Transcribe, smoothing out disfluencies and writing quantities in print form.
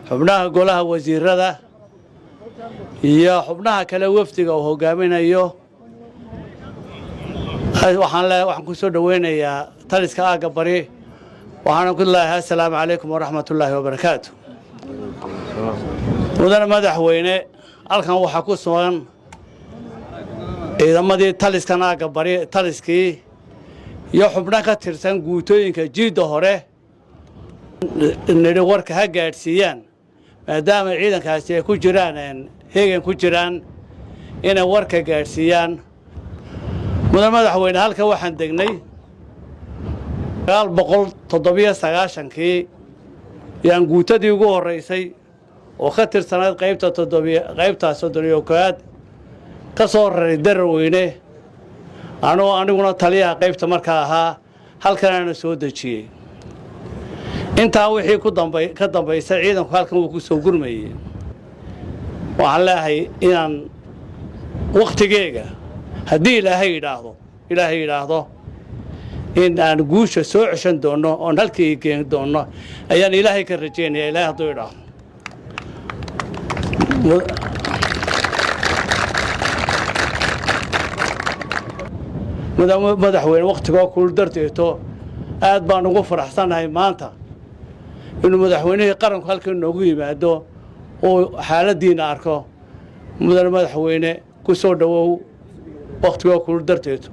xubnaha golaha wasiirada iyo xubnaha kale wafdiga oo hogaaminayo waxaan ku soo dhaweynayaa taliska aaga bari waxaan ku leeyahay assalaamu calaykum waraxmatullaahi wabarakaatu mudane madaxweyne halkan waxaa ku sugan ciidamadii taliskan aaga bari taliskii iyo xubno ka tirsan guutooyinka jiidda hore nidhi warka ha gaadhsiiyaan maadaama ciidankaasi ay ku jiraan heegan ku jiraan inay warka gaadhsiiyaan mudane madaxweyne halkan waxaan degnay 997kii yaan guutadii ugu horeysay oo ka tirsanayd qaybta 31aad ka soo raray Daraweyne aniguna taliyaha qaybta markaa ahaa halkan soo dejiyay intaa wixii ka dambeysay ciidanku halkan uu ku soo gurmayay waxaan leeyahay inaan waqtigeega haddii ilaahay yidhaahdo in aan guusha soo ceshan doono oon halkii geen doono ayaan ilaahay ka rajeynayaa ilaahay hadduu yidhaahdo madaxweyne waqtigoo kul darteeto aad baan ugu faraxsanahay maanta inuu madaxweynihii qaranku halkan noogu yimaado oo xaaladiina arko mudane madaxweyne ku soo dhawow waqtigoo kul darteeto